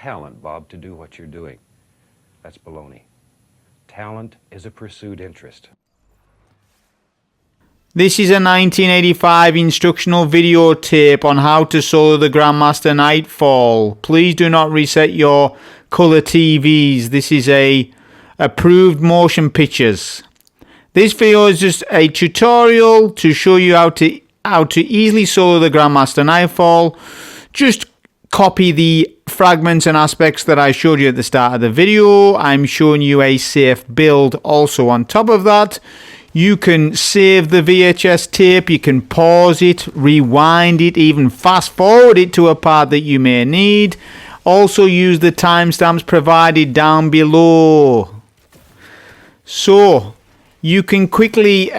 talent, Bob, to do what you're doing. That's baloney. Talent is a pursued interest. This is a 1985 instructional videotape on how to solo the Grandmaster Nightfall. Please do not reset your colour TVs. This is a approved motion pictures. This video is just a tutorial to show you how to easily solo the Grandmaster Nightfall. Just copy the fragments and aspects that I showed you at the start of the video. I'm showing you a safe build also on top of that. You can save the VHS tape, you can pause it, rewind it, even fast forward it to a part that you may need. Also use the timestamps provided down below. So you can quickly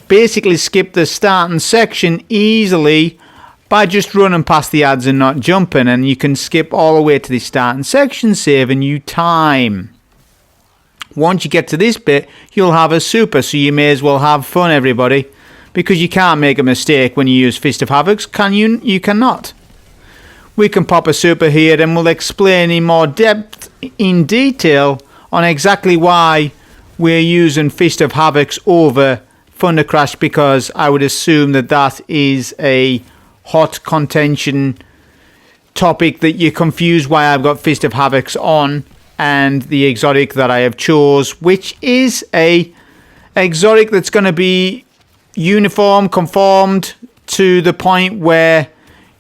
basically skip the starting section easily by just running past the ads and not jumping, and you can skip all the way to the starting section, saving you time. Once you get to this bit, you'll have a super, so you may as well have fun, everybody, because you can't make a mistake when you use Fist of Havocs, can you? You cannot. We can pop a super here and we'll explain in more depth, in detail, on exactly why we're using Fist of Havocs over Thunder Crash, because I would assume that that is a hot contention topic that you're confused why I've got Fist of Havocs on. And the exotic that I have chose, which is a exotic that's going to be uniform, conformed to the point where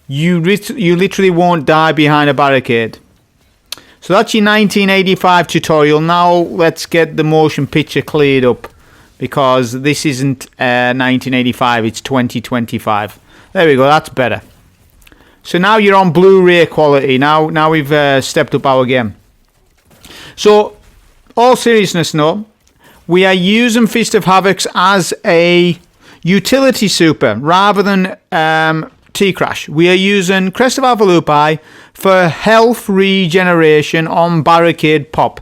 you literally won't die behind a barricade. So that's your 1985 tutorial. Now let's get the motion picture cleared up, because this isn't 1985, it's 2025. There we go, that's better. So now you're on Blu-ray quality. Now we've stepped up our game. So, all seriousness now, we are using Fist of Havocs as a utility super rather than T-Crash. We are using Crest of Alpha Lupi for health regeneration on barricade pop.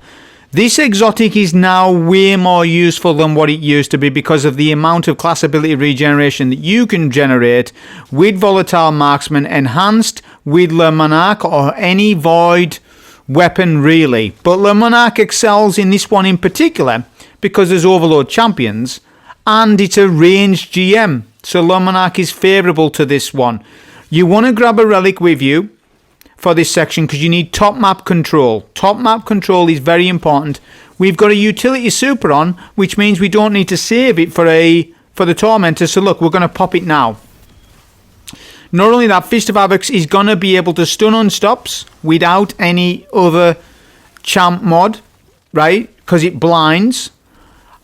This exotic is now way more useful than what it used to be because of the amount of class ability regeneration that you can generate with Volatile Marksman enhanced with Le Monarch or any Void weapon really, but Le Monarch excels in this one in particular because there's Overload champions and it's a ranged GM, so Le Monarch is favourable to this one. You want to grab a relic with you for this section because you need top map control. Top map control is very important. We've got a utility super on, which means we don't need to save it for the Tormentor, so look, we're going to pop it now. Not only that, Fist of Havocs is going to be able to stun on stops without any other champ mod, right? Because it blinds.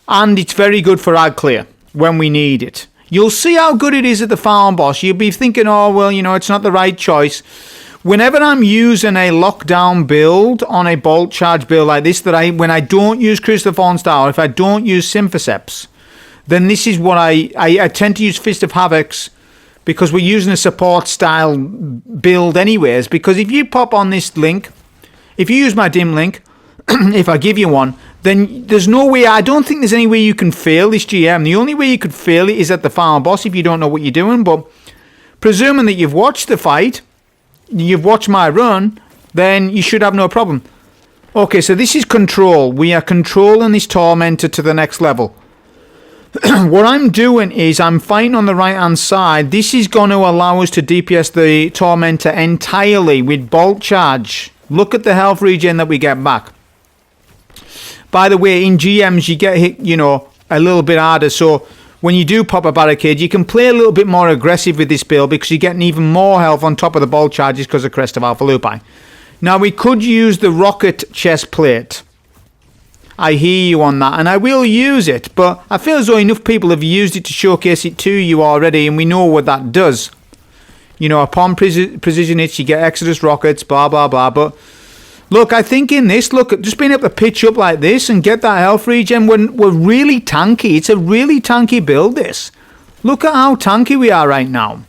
And it's very good for ad clear when we need it. You'll see how good it is at the farm boss. You'll be thinking, oh, well, you know, it's not the right choice. Whenever I'm using a lockdown build on a bolt charge build like this, when I don't use Crucible Fallen Star, if I don't use Symphoceps, then this is what I tend to use Fist of Havocs, because we're using a support style build anyways. Because if you pop on this link, if you use my dim link, if I give you one, then there's no way, I don't think there's any way you can fail this GM. The only way you could fail it is at the final boss if you don't know what you're doing. But presuming that you've watched the fight, you've watched my run, then you should have no problem. Okay, so this is control. We are controlling this Tormentor to the next level. What I'm doing is I'm fighting on the right hand side. This is going to allow us to DPS the Tormentor entirely with Bolt Charge. Look at the health regen that we get back. By the way, in GMs you get hit, you know, a little bit harder. So when you do pop a barricade, you can play a little bit more aggressive with this build because you're getting even more health on top of the Bolt Charges because of Crest of Alpha Lupi. Now we could use the Rocket Chest Plate. I hear you on that, and I will use it, but I feel as though enough people have used it to showcase it to you already, and we know what that does. You know, upon precision hits, you get Exodus rockets, blah, blah, blah, but look, I think in this, look, just being able to pitch up like this and get that health regen, we're really tanky. It's a really tanky build, this. Look at how tanky we are right now.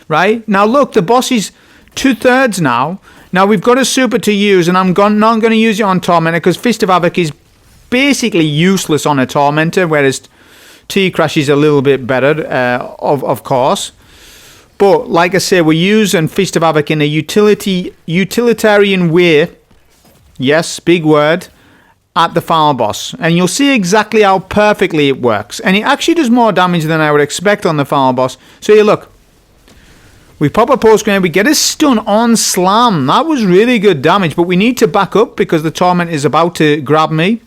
Right? Now, look, the boss is 2/3 now. Now, we've got a super to use, and I'm not going to use it on Tormentor because Fist of Havoc is basically useless on a Tormentor, whereas T-Crash is a little bit better, of course. But like I say, we're using Fist of Havoc in a utilitarian way. Yes, big word. At the final boss. And you'll see exactly how perfectly it works. And it actually does more damage than I would expect on the final boss. So you look. We pop a post grenade. We get a stun on slam. That was really good damage. But we need to back up because the Torment is about to grab me.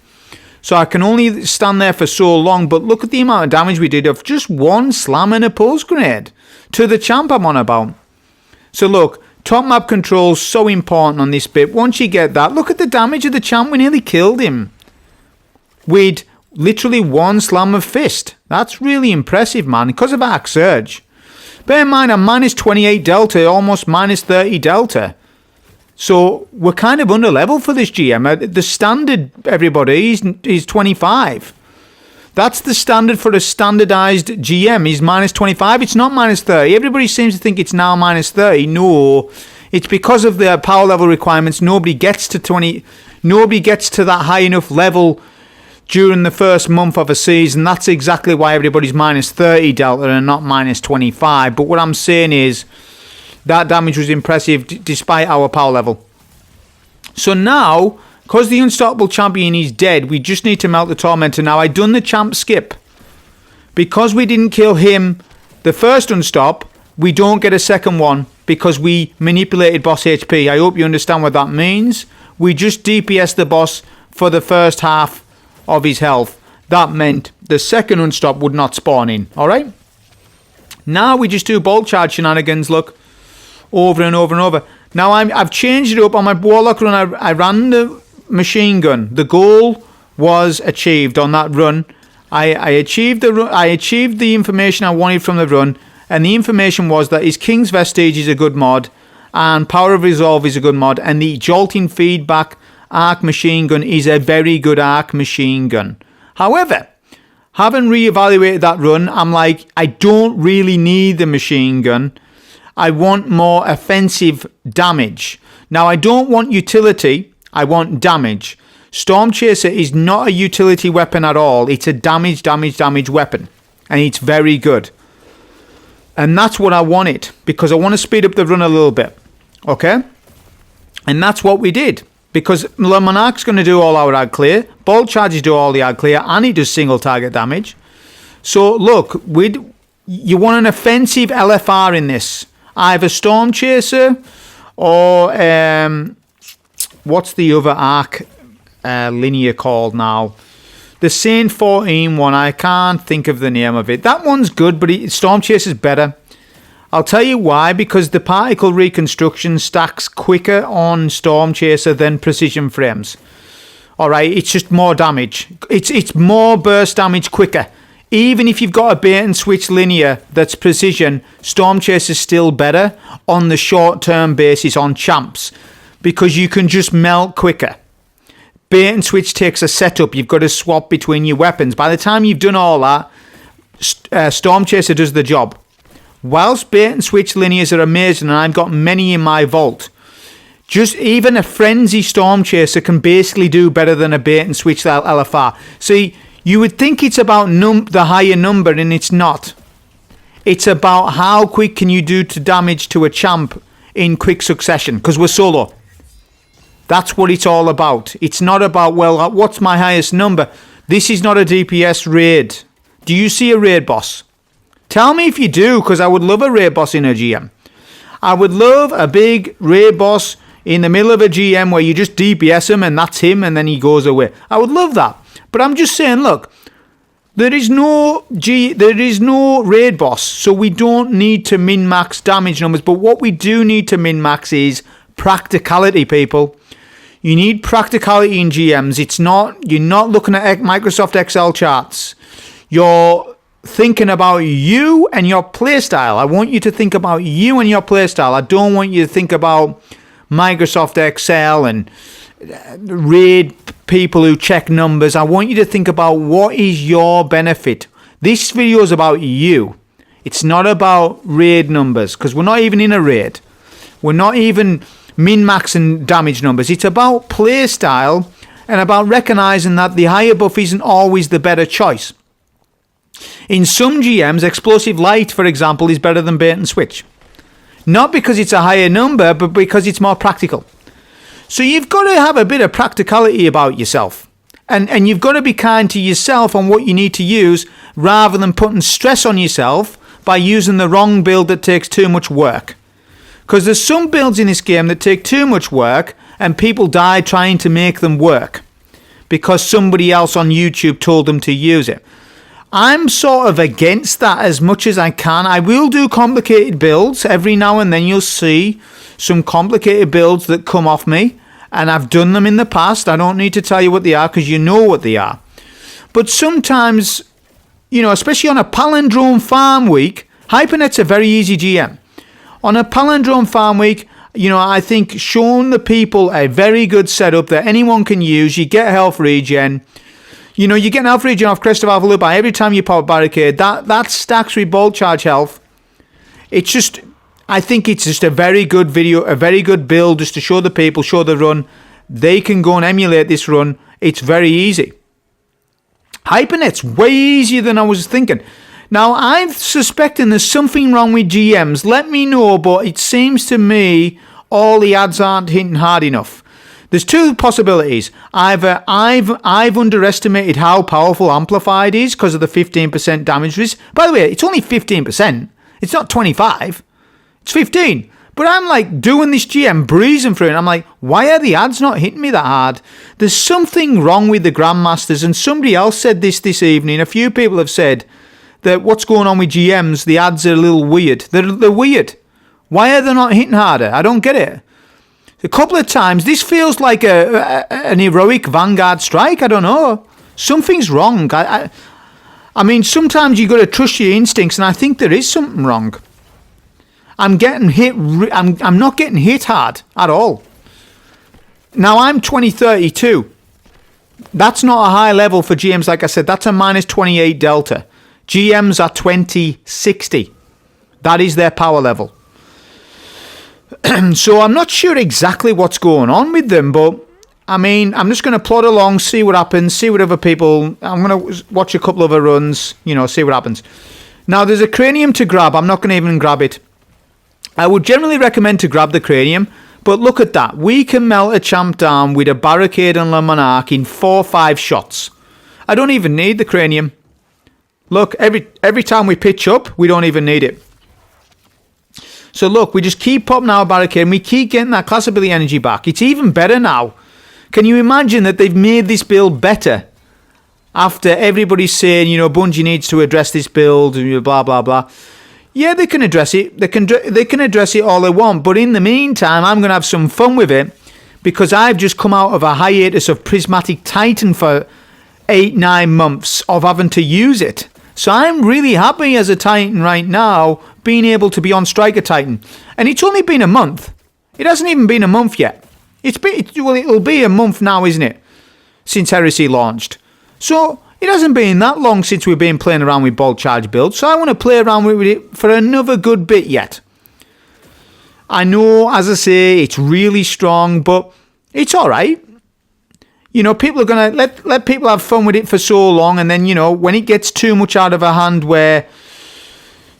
So I can only stand there for so long. But look at the amount of damage we did of just one slam and a post grenade. To the champ I'm on about. So look, top map control so important on this bit. Once you get that, look at the damage of the champ. We nearly killed him. With literally one slam of fist. That's really impressive, man. Because of Arc Surge. Bear in mind, I'm minus 28 delta, almost minus 30 delta. So we're kind of under level for this GM. The standard, everybody, is 25. That's the standard for a standardized GM, is minus 25. It's not minus 30. Everybody seems to think it's now minus 30. No, it's because of the power level requirements. Nobody gets to 20. Nobody gets to that high enough level during the first month of a season. That's exactly why everybody's minus 30 delta and not minus 25. But what I'm saying is that damage was impressive despite our power level. So now, because the Unstoppable Champion is dead, we just need to melt the Tormentor. Now, I done the champ skip. Because we didn't kill him the first unstop, we don't get a second one because we manipulated boss HP. I hope you understand what that means. We just DPS the boss for the first half of his health. That meant the second unstop would not spawn in. Alright? Now we just do bolt charge shenanigans, look. Over and over and over. Now I've changed it up on my Warlock run. I ran the machine gun. The goal was achieved on that run. I achieved the information I wanted from the run, and the information was that his King's Vestige is a good mod, and Power of Resolve is a good mod, and the Jolting Feedback Arc Machine Gun is a very good arc machine gun. However, having reevaluated that run, I'm like, I don't really need the machine gun. I want more offensive damage. Now, I don't want utility. I want damage. Storm Chaser is not a utility weapon at all. It's a damage weapon. And it's very good. And that's what I wanted. Because I want to speed up the run a little bit. Okay? And that's what we did. Because Le Monarch's going to do all our ad clear. Bolt charges do all the ad clear. And he does single target damage. So, look. You want an offensive LFR in this. Either Storm Chaser or what's the other arc linear called now? The Saint 14 one. I can't think of the name of it. That one's good, but Storm Chaser's better. I'll tell you why. Because the particle reconstruction stacks quicker on Storm Chaser than Precision Frames. Alright, it's just more damage. It's more burst damage quicker. Even if you've got a bait and switch linear that's precision, Storm Chase is still better on the short-term basis on champs because you can just melt quicker. Bait and switch takes a setup. You've got to swap between your weapons. By the time you've done all that, Storm Chaser does the job. Whilst bait and switch linears are amazing, and I've got many in my vault, just even a frenzy Storm Chaser can basically do better than a bait and switch LFR. See, you would think it's about the higher number, and it's not. It's about how quick can you do to damage to a champ in quick succession, because we're solo. That's what it's all about. It's not about, well, what's my highest number? This is not a DPS raid. Do you see a raid boss? Tell me if you do, because I would love a raid boss in a GM. I would love a big raid boss in the middle of a GM where you just DPS him and that's him and then he goes away. I would love that. But I'm just saying, look, there is no raid boss, so we don't need to min-max damage numbers. But what we do need to min-max is practicality, people. You need practicality in GMs. You're not looking at Microsoft Excel charts. You're thinking about you and your playstyle. I want you to think about you and your playstyle. I don't want you to think about Microsoft Excel and raid people who check numbers. I want you to think about what is your benefit. This video is about you. It's not about raid numbers, because we're not even in a raid. We're not even min-maxing damage numbers. It's about play style and about recognizing that the higher buff isn't always the better choice. In some GMs, Explosive Light, for example, is better than Bait and Switch. Not because it's a higher number, but because it's more practical. So you've got to have a bit of practicality about yourself. And you've got to be kind to yourself on what you need to use rather than putting stress on yourself by using the wrong build that takes too much work. Because there's some builds in this game that take too much work and people die trying to make them work because somebody else on YouTube told them to use it. I'm sort of against that as much as I can. I will do complicated builds. Every now and then you'll see some complicated builds that come off me. And I've done them in the past. I don't need to tell you what they are because you know what they are. But sometimes, you know, especially on a palindrome farm week, Hypernet's a very easy GM. On a palindrome farm week, you know, I think showing the people a very good setup that anyone can use. You get health regen. You know, you get an health regen off Crest of Alpha Lupi every time you pop a barricade. That stacks with bolt charge health. It's just... I think it's just a very good video, a very good build just to show the people, show the run. They can go and emulate this run. It's very easy. Hypernet's way easier than I was thinking. Now, I'm suspecting there's something wrong with GMs. Let me know, but it seems to me all the ads aren't hitting hard enough. There's two possibilities. Either I've underestimated how powerful Amplified is because of the 15% damage risk. By the way, it's only 15%. It's not 25. It's 15. But I'm like doing this GM, breezing through it. And I'm like, why are the ads not hitting me that hard? There's something wrong with the Grandmasters. And somebody else said this evening. A few people have said that what's going on with GMs, the ads are a little weird. They're weird. Why are they not hitting harder? I don't get it. A couple of times, this feels like an heroic Vanguard strike. I don't know. Something's wrong. I mean, sometimes you got to trust your instincts. And I think there is something wrong. I'm getting hit. I'm not getting hit hard at all. Now I'm 2032. That's not a high level for GMs. Like I said, that's a minus 28 delta. GMs are 2060. That is their power level. So I'm not sure exactly what's going on with them, but I mean, I'm just going to plod along, see what happens, see what other people. I'm going to watch a couple of other runs, you know, see what happens. Now there's a cranium to grab. I'm not going to even grab it. I would generally recommend to grab the cranium, but look at that. We can melt a champ down with a barricade and a monarch in 4 or 5 shots. I don't even need the cranium. Look, every time we pitch up, we don't even need it. So look, we just keep popping our barricade and we keep getting that class ability energy back. It's even better now. Can you imagine that they've made this build better? After everybody's saying, you know, Bungie needs to address this build, blah, blah, blah. Yeah, they can address it. They can address it all they want. But in the meantime, I'm going to have some fun with it because I've just come out of a hiatus of Prismatic Titan for 8-9 months of having to use it. So I'm really happy as a Titan right now being able to be on Striker Titan. And it's only been a month. It hasn't even been a month yet. It'll be a month now, isn't it? Since Heresy launched. So it hasn't been that long since we've been playing around with bolt charge builds, so I want to play around with it for another good bit yet. I know, as I say, it's really strong, but it's alright. You know, people are going to let people have fun with it for so long, and then, you know, when it gets too much out of a hand where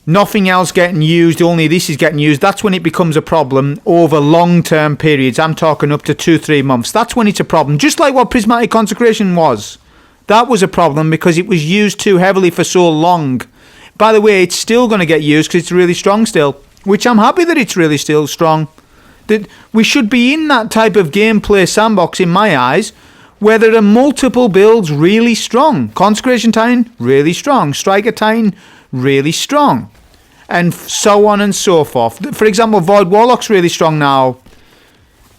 nothing else getting used, only this is getting used, that's when it becomes a problem over long-term periods. I'm talking up to 2-3 months. That's when it's a problem, just like what Prismatic Consecration was. That was a problem because it was used too heavily for so long. By the way, it's still going to get used because it's really strong still, which I'm happy that it's really still strong. That we should be in that type of gameplay sandbox, in my eyes, where there are multiple builds really strong. Consecration Titan, really strong. Striker Titan, really strong. And so on and so forth. For example, Void Warlock's really strong now.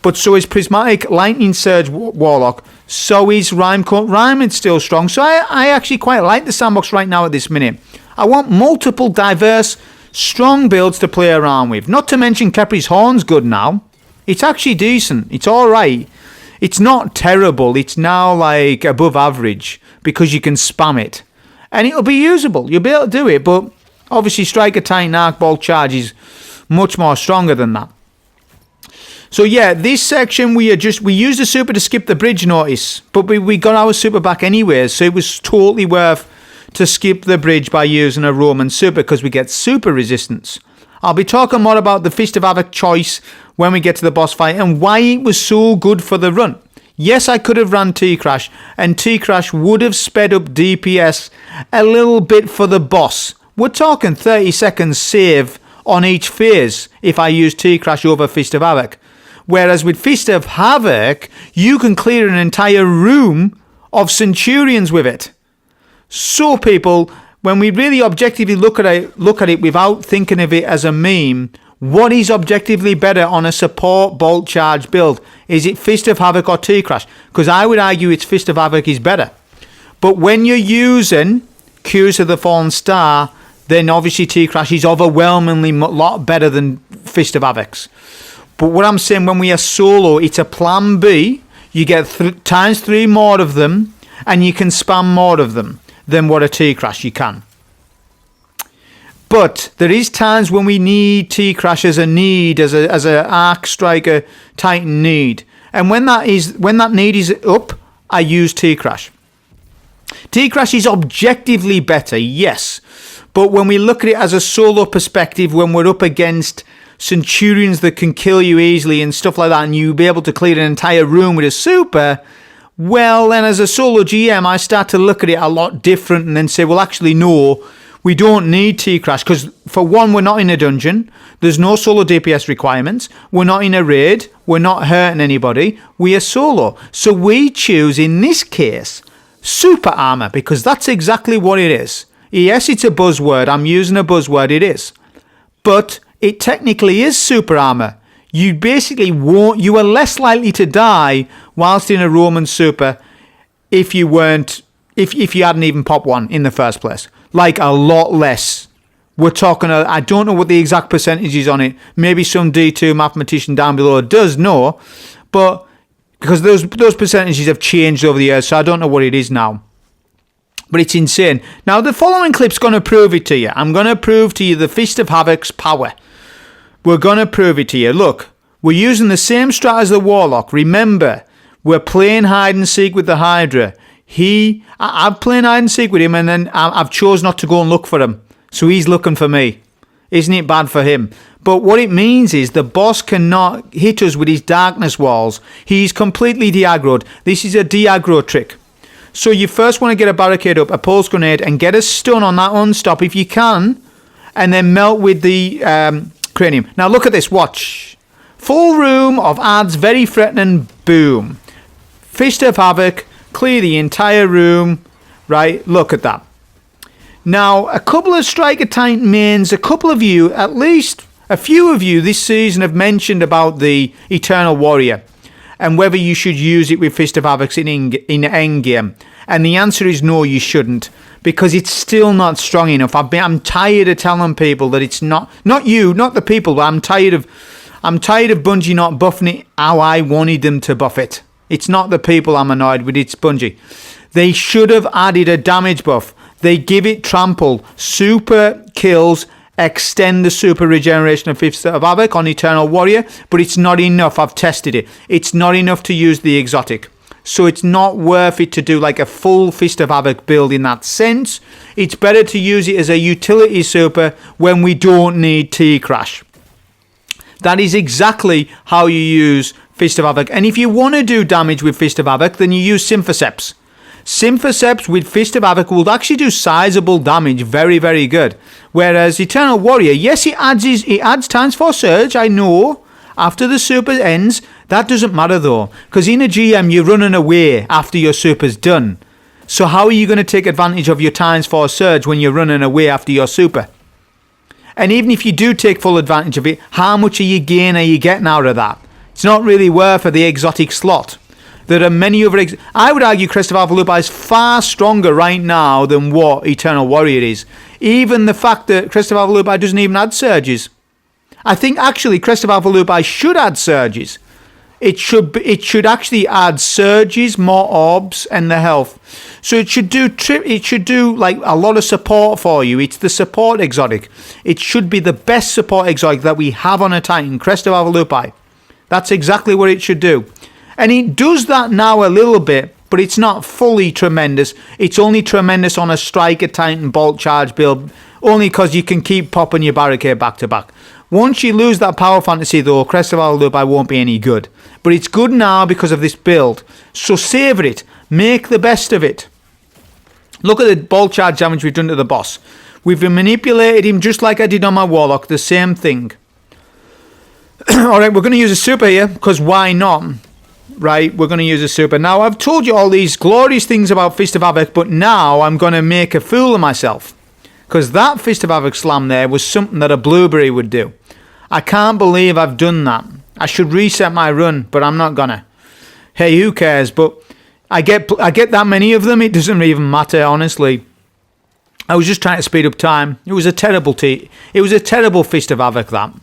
But so is Prismatic Lightning Surge Warlock. So is Rhymecoat Ryman's still strong. So I actually quite like the sandbox right now at this minute. I want multiple diverse, strong builds to play around with. Not to mention Kepri's Horn's good now. It's actually decent. It's alright. It's not terrible. It's now like above average because you can spam it. And it'll be usable. You'll be able to do it. But obviously Striker Titan Arc Bolt Charge is much more stronger than that. So yeah, this section we used the super to skip the bridge notice, but we got our super back anyways, so it was totally worth to skip the bridge by using a Roman super because we get super resistance. I'll be talking more about the Fist of Havoc choice when we get to the boss fight and why it was so good for the run. Yes, I could have run T-Crash, and T-Crash would have sped up DPS a little bit for the boss. We're talking 30 seconds save on each phase if I use T-Crash over Fist of Havoc. Whereas with Fist of Havoc, you can clear an entire room of Centurions with it. So people, when we really objectively look at it without thinking of it as a meme, what is objectively better on a support bolt charge build? Is it Fist of Havoc or T-Crash? Because I would argue it's Fist of Havoc is better. But when you're using Curse of the Fallen Star, then obviously T-Crash is overwhelmingly a lot better than Fist of Havoc's. But what I'm saying, when we are solo, it's a plan B. You get times 3 more of them, and you can spam more of them than what a T-Crash you can. But there is times when we need T-Crash as a need, as a Arc Striker Titan need. And when that need is up, I use T-Crash. T-Crash is objectively better, yes. But when we look at it as a solo perspective, when we're up against Centurions that can kill you easily and stuff like that, and you'll be able to clear an entire room with a super, well, then as a solo GM, I start to look at it a lot different and then say, well, actually, no, we don't need T-Crash, because for one, we're not in a dungeon, there's no solo DPS requirements, we're not in a raid, we're not hurting anybody, we are solo. So we choose, in this case, super armor, because that's exactly what it is. Yes, it's a buzzword, I'm using a buzzword, it is. But it technically is super armor. You basically you are less likely to die whilst in a Roman super if you hadn't even popped one in the first place. Like, a lot less. We're talking, I don't know what the exact percentage is on it. Maybe some D2 mathematician down below does know, but because those percentages have changed over the years, so I don't know what it is now. But it's insane. Now, the following clip's going to prove it to you. I'm going to prove to you the Fist of Havoc's power. We're going to prove it to you. Look, we're using the same strat as the Warlock. Remember, we're playing hide and seek with the Hydra. I'm playing hide and seek with him, and then I've chose not to go and look for him. So he's looking for me. Isn't it bad for him? But what it means is the boss cannot hit us with his darkness walls. He's completely de-aggroed. This is a de-aggro trick. So you first want to get a barricade up, a pulse grenade, and get a stun on that unstop if you can, and then melt with the cranium. Now look at this, watch. Full room of ads, very threatening, boom. Fist of Havoc, clear the entire room, right? Look at that. Now, a couple of Striker Titan mains, a couple of you, at least a few of you this season have mentioned about the Eternal Warrior and whether you should use it with Fist of Havoc in endgame. And the answer is no, you shouldn't, because it's still not strong enough. I'm tired of telling people that it's not you, not the people, but I'm tired of Bungie not buffing it how I wanted them to buff it. It's not the people I'm annoyed with, it's Bungie. They should have added a damage buff. They give it trample, super kills, extend the super regeneration of Fist of Havoc on Eternal Warrior, but it's not enough. I've tested it. It's not enough to use the exotic. So it's not worth it to do like a full Fist of Havoc build in that sense. It's better to use it as a utility super when we don't need T-Crash. That is exactly how you use Fist of Havoc. And if you want to do damage with Fist of Havoc, then you use Symphoseps. Symphoseps with Fist of Havoc will actually do sizable damage, very, very good. Whereas Eternal Warrior, yes, it adds times 4 surge, I know, after the super ends. That doesn't matter though, because in a GM you're running away after your super's done. So how are you going to take advantage of your times 4 surge when you're running away after your super? And even if you do take full advantage of it, how much are you getting out of that? It's not really worth for the exotic slot. There are many other... I would argue Crest of Alpha is far stronger right now than what Eternal Warrior is. Even the fact that Crest of Alpha doesn't even add surges. I think actually Crest of Alpha should add surges. It should actually add surges, more orbs, and the health. So it should do like a lot of support for you. It's the support exotic. It should be the best support exotic that we have on a Titan, Crest of Alpha. That's exactly what it should do. And it does that now a little bit, but it's not fully tremendous. It's only tremendous on a Striker Titan bolt charge build, only because you can keep popping your barricade back to back. Once you lose that power fantasy though, Crest of Aldubai won't be any good. But it's good now because of this build. So savour it. Make the best of it. Look at the ball charge damage we've done to the boss. We've manipulated him just like I did on my Warlock. The same thing. Alright, we're going to use a super here, because why not? Right, we're going to use a super. Now, I've told you all these glorious things about Fist of Havoc, but now I'm going to make a fool of myself. Because that Fist of Havoc slam there was something that a blueberry would do. I can't believe I've done that. I should reset my run, but I'm not going to. Hey, who cares? But I get that many of them, it doesn't even matter, honestly. I was just trying to speed up time. It was a terrible Fist of Havoc, that.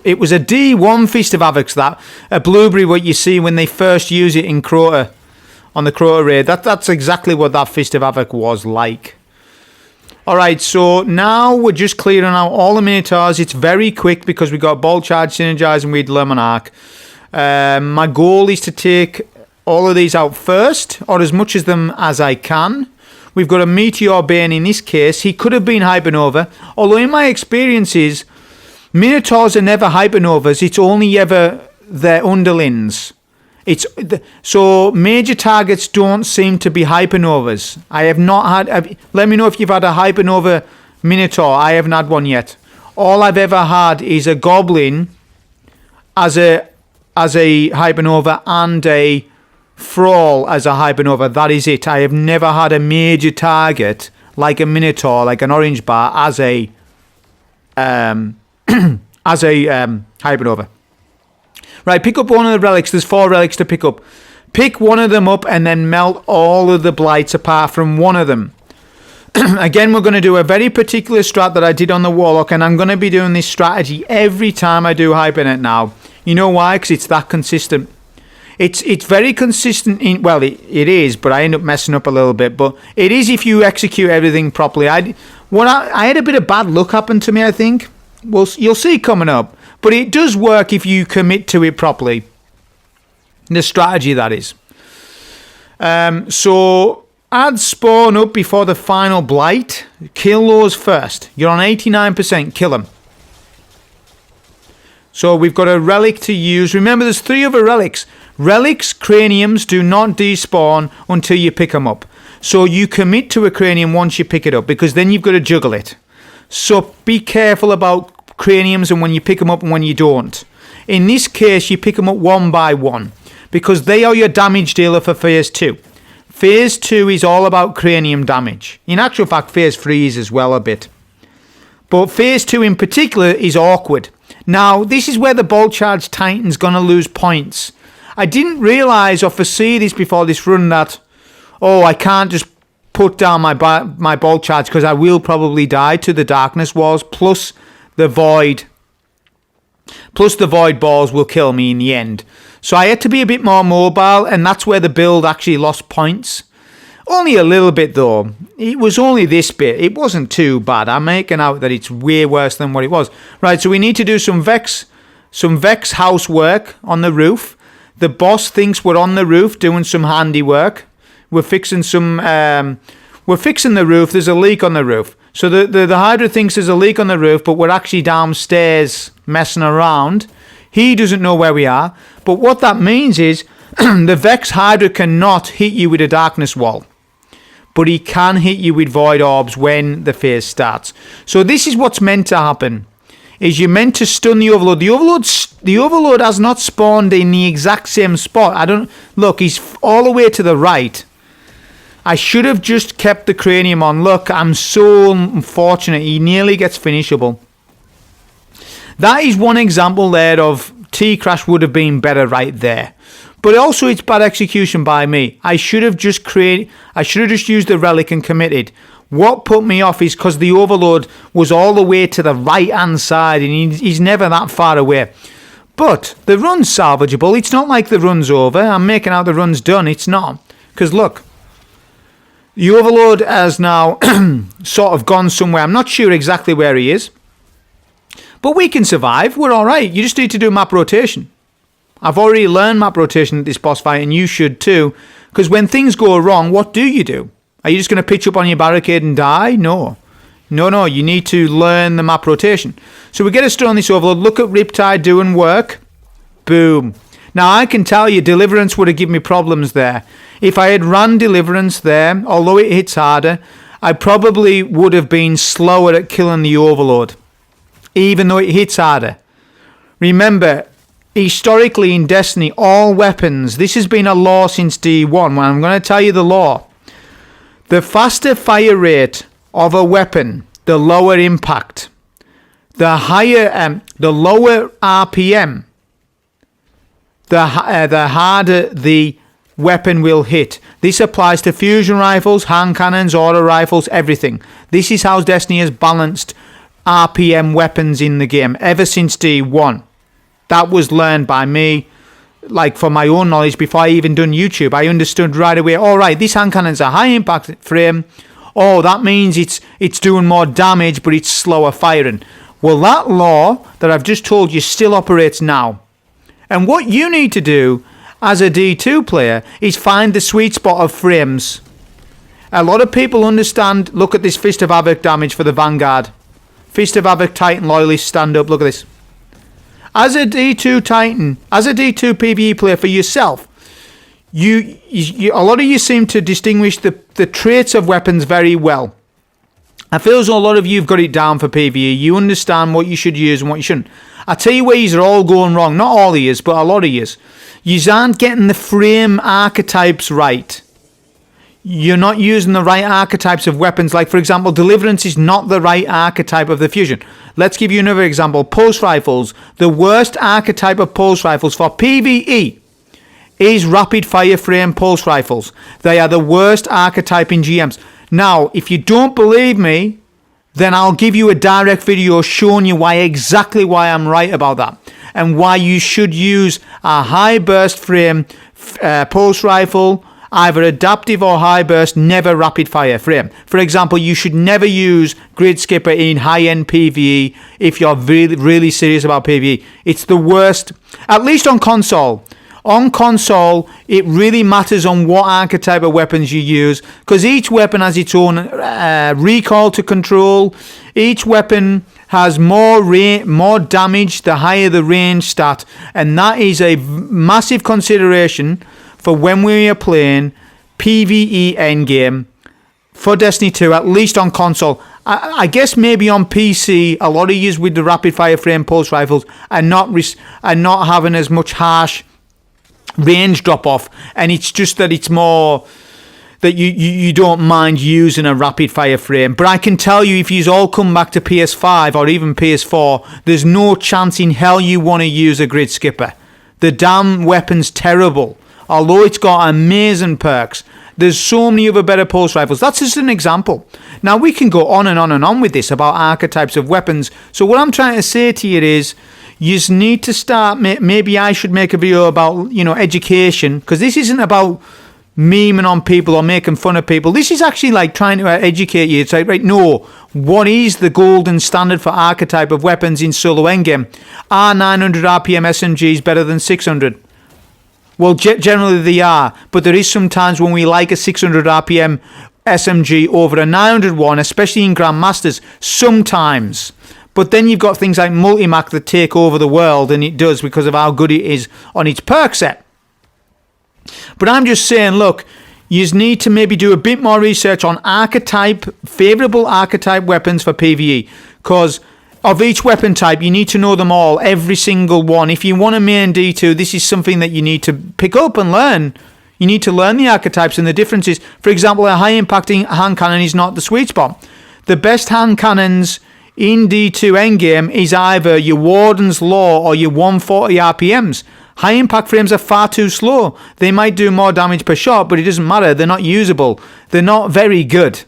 It was a D1 Fist of Havoc, that. A blueberry, what you see when they first use it in Crota, on the Crota raid. That's exactly what that Fist of Havoc was like. Alright, so now we're just clearing out all the Minotaurs. It's very quick because we got Ball Charge, Synergize, and we'd Lemon Arc. My goal is to take all of these out first, or as much of them as I can. We've got a Meteor Bane in this case. He could have been Hypernova. Although in my experiences, Minotaurs are never Hypernovas. It's only ever their underlings. So major targets don't seem to be Hypernovas. I have not had... let me know if you've had a Hypernova Minotaur. I haven't had one yet. All I've ever had is a Goblin as a Hypernova and a Thrall as a Hypernova. That is it. I have never had a major target like a Minotaur, like an Orange Bar, as a Hypernova. Right, pick up one of the relics. There's 4 relics to pick up. Pick one of them up and then melt all of the blights apart from one of them. Again, we're going to do a very particular strat that I did on the Warlock, and I'm going to be doing this strategy every time I do Hypernet now. You know why? Because it's that consistent. It's very consistent in... well, it is, but I end up messing up a little bit. But it is if you execute everything properly. I had a bit of bad luck happen to me, I think. Well, you'll see coming up. But it does work if you commit to it properly. The strategy, that is. So, add spawn up before the final blight. Kill those first. You're on 89%. Kill them. So, we've got a relic to use. Remember, there's 3 other relics. Relics, craniums, do not despawn until you pick them up. So, you commit to a cranium once you pick it up, because then you've got to juggle it. So, be careful about craniums and when you pick them up and when you don't. In this case, you pick them up one by one, because they are your damage dealer for Phase 2. Phase 2 is all about cranium damage. In actual fact, Phase 3 is as well a bit. But Phase 2 in particular is awkward. Now, this is where the Ball Charge Titan's going to lose points. I didn't realise or foresee this before this run that, I can't just put down my Ball Charge because I will probably die to the Darkness Walls, plus the Void Balls will kill me in the end. So I had to be a bit more mobile, and that's where the build actually lost points. Only a little bit though. It was only this bit. It wasn't too bad. I'm making out that it's way worse than what it was. Right, so we need to do some Vex housework on the roof. The boss thinks we're on the roof doing some handiwork. We're fixing the roof. There's a leak on the roof. So the Hydra thinks there's a leak on the roof, but we're actually downstairs messing around. He doesn't know where we are. But what that means is the Vex Hydra cannot hit you with a Darkness Wall. But he can hit you with Void Orbs when the phase starts. So this is what's meant to happen. Is you're meant to stun the Overlord. The Overlord has not spawned in the exact same spot. Look, he's all the way to the right. I should have just kept the cranium on. Look, I'm so unfortunate. He nearly gets finishable. That is one example there of T-Crash would have been better right there. But also it's bad execution by me. I should have just used the relic and committed. What put me off is because the Overlord was all the way to the right-hand side and he's never that far away. But the run's salvageable. It's not like the run's over. I'm making out the run's done. It's not. Because look, the Overlord has now sort of gone somewhere. I'm not sure exactly where he is. But we can survive. We're alright. You just need to do map rotation. I've already learned map rotation at this boss fight, and you should too. Because when things go wrong, what do? Are you just going to pitch up on your barricade and die? No. No, you need to learn the map rotation. So we get a start on this overload. Look at Riptide doing work. Boom. Now I can tell you Deliverance would have given me problems there. If I had run Deliverance there, although it hits harder, I probably would have been slower at killing the overload, even though it hits harder. Remember, historically in Destiny, all weapons, this has been a law since D1. Well, I'm going to tell you the law. The faster fire rate of a weapon, the lower impact. The lower RPM, the harder the weapon will hit. This applies to fusion rifles, hand cannons, auto rifles, everything. This is how Destiny has balanced RPM weapons in the game ever since D1. That was learned by me, like for my own knowledge, before I even done YouTube. I understood right away, all right, this hand cannon's a high impact frame. Oh, that means it's doing more damage, but it's slower firing. Well, that law that I've just told you still operates now. And what you need to do as a D2 player is find the sweet spot of frames. A lot of people understand, look at this Fist of Havoc damage for the Vanguard. Fist of Havoc Titan Loyalists, stand up, look at this. As a D2 Titan, as a D2 PvE player for yourself, you a lot of you seem to distinguish the traits of weapons very well. I feel as though a lot of you have got it down for PvE. You understand what you should use and what you shouldn't. I tell you where yous are all going wrong. Not all of yous, but a lot of yous. Yous aren't getting the frame archetypes right. You're not using the right archetypes of weapons. Like, for example, Deliverance is not the right archetype of the fusion. Let's give you another example. Pulse rifles. The worst archetype of pulse rifles for PvE is rapid fire frame pulse rifles. They are the worst archetype in GMs. Now, if you don't believe me, then I'll give you a direct video showing you exactly why I'm right about that, and why you should use a high burst frame pulse rifle, either adaptive or high burst, never rapid fire frame. For example, you should never use Grid Skipper in high-end PvE if you're really, really serious about PvE. It's the worst, at least on console. On console, it really matters on what archetype of weapons you use, because each weapon has its own recoil to control. Each weapon has more damage the higher the range stat, and that is a massive consideration for when we are playing PvE endgame for Destiny 2, at least on console. I guess maybe on PC, a lot of you with the rapid fire frame pulse rifles are not having as much harsh range drop off, and it's just that it's more that you don't mind using a rapid fire frame. But I can tell you, if you all come back to PS5 or even PS4, there's no chance in hell you want to use a Grid Skipper. The damn weapon's terrible, although it's got amazing perks. There's so many other better pulse rifles. That's just an example. Now we can go on and on and on with this about archetypes of weapons. So what I'm trying to say to you is, you need to start, maybe I should make a video about, education, because this isn't about memeing on people or making fun of people. This is actually like trying to educate you. It's like, right, no, what is the golden standard for archetype of weapons in solo endgame? Are 900 RPM SMGs better than 600? Well, generally they are, but there is sometimes when we like a 600 RPM SMG over a 900 one, especially in Grandmasters, sometimes. But then you've got things like Multimac that take over the world, and it does because of how good it is on its perk set. But I'm just saying, look, you need to maybe do a bit more research on favourable archetype weapons for PvE, because of each weapon type, you need to know them all, every single one. If you want to main D2, this is something that you need to pick up and learn. You need to learn the archetypes and the differences. For example, a high impacting hand cannon is not the sweet spot. The best hand cannons in D2 endgame is either your Warden's Law or your 140 RPMs. High impact frames are far too slow. They might do more damage per shot, but it doesn't matter. They're not usable. They're not very good.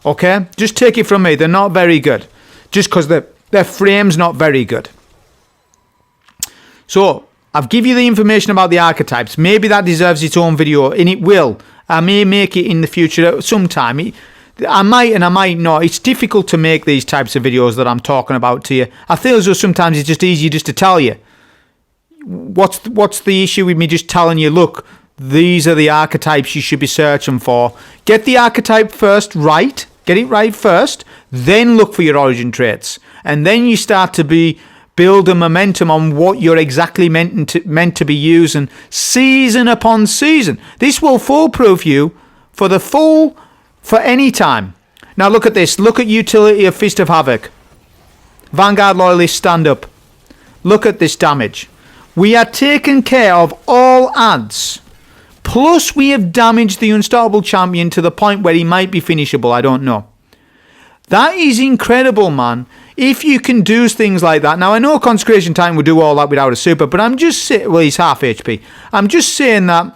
Okay? Just take it from me. They're not very good. Just because their frame's not very good. So, I've given you the information about the archetypes. Maybe that deserves its own video, and it will. I may make it in the future sometime. I might and I might not. It's difficult to make these types of videos that I'm talking about to you. I feel as though sometimes it's just easier just to tell you. What's the issue with me just telling you, look, these are the archetypes you should be searching for. Get the archetype first right. Get it right first, then look for your origin traits. And then you start to build a momentum on what you're exactly meant to be using season upon season. This will foolproof you for any time. Now look at this. Look at utility of Fist of Havoc. Vanguard Loyalists, stand up. Look at this damage. We are taking care of all adds. Plus we have damaged the Unstoppable Champion to the point where he might be finishable. I don't know. That is incredible, man. If you can do things like that. Now, I know Consecration Titan would do all that without a super, but I'm just saying, well, he's half HP. I'm just saying that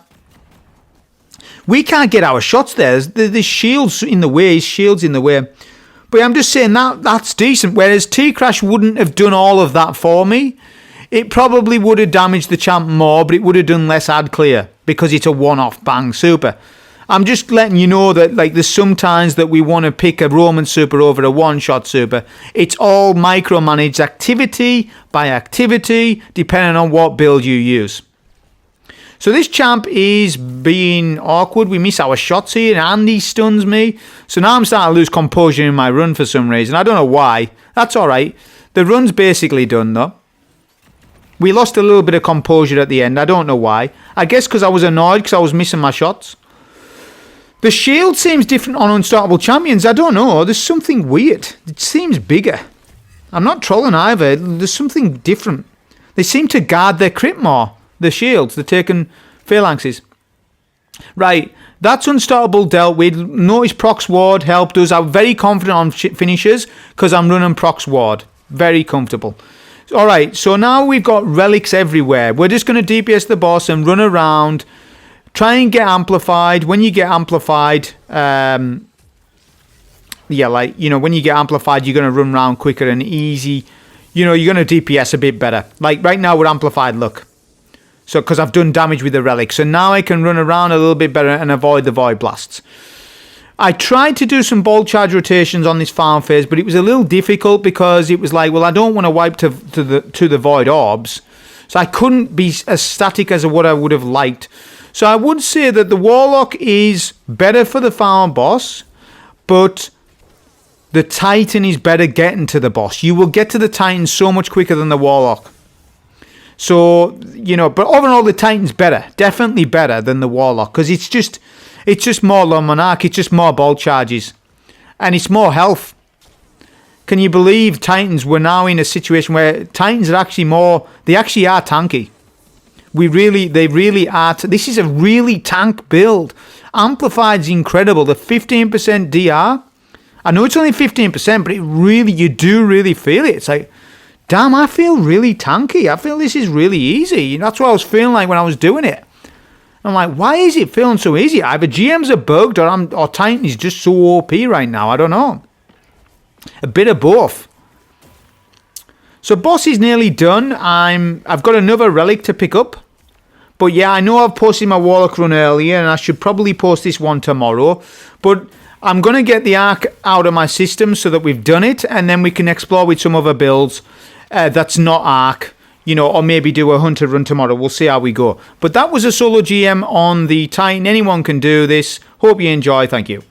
we can't get our shots there. There's shields in the way. His shield's in the way. But I'm just saying that's decent. Whereas T-Crash wouldn't have done all of that for me. It probably would have damaged the champ more, but it would have done less ad clear because it's a one-off bang super. I'm just letting you know that like there's sometimes that we want to pick a Roman super over a one-shot super. It's all micromanaged activity by activity, depending on what build you use. So this champ is being awkward. We miss our shots here, and Andy stuns me. So now I'm starting to lose composure in my run for some reason. I don't know why. That's all right. The run's basically done, though. We lost a little bit of composure at the end. I don't know why. I guess because I was annoyed because I was missing my shots. The shield seems different on Unstoppable Champions. I don't know. There's something weird. It seems bigger. I'm not trolling either. There's something different. They seem to guard their crit more. The shields. They're taking phalanxes. Right. That's Unstoppable dealt with. Notice Prox Ward helped us. I'm very confident on finishers because I'm running Prox Ward. Very comfortable. All right. So now we've got relics everywhere. We're just going to DPS the boss and run around. Try and get amplified. When you get amplified, when you get amplified, you're going to run around quicker and easy. You're going to DPS a bit better. Like right now, we're amplified, look. So, because I've done damage with the relic. So now I can run around a little bit better and avoid the void blasts. I tried to do some bolt charge rotations on this farm phase, but it was a little difficult because it was like, well, I don't want to wipe to the void orbs. So I couldn't be as static as what I would have liked. So I would say that the Warlock is better for the farm boss, but the Titan is better getting to the boss. You will get to the Titan so much quicker than the Warlock. So, but overall the Titan's better. Definitely better than the Warlock, because it's just more Lone Monarch, it's just more bolt charges. And it's more health. Can you believe Titans, we're now in a situation where Titans are actually they actually are tanky. They really are. This is a really tank build. Amplified's incredible. The 15% DR. I know it's only 15%, but you do really feel it. It's like, damn, I feel really tanky. I feel this is really easy. That's what I was feeling like when I was doing it. I'm like, why is it feeling so easy? Either GMs are bugged or Titan is just so OP right now. I don't know. A bit of both. So boss is nearly done. I've got another relic to pick up. But yeah, I know I've posted my Warlock run earlier and I should probably post this one tomorrow. But I'm going to get the Arc out of my system so that we've done it. And then we can explore with some other builds that's not Arc. Or maybe do a Hunter run tomorrow. We'll see how we go. But that was a solo GM on the Titan. Anyone can do this. Hope you enjoy. Thank you.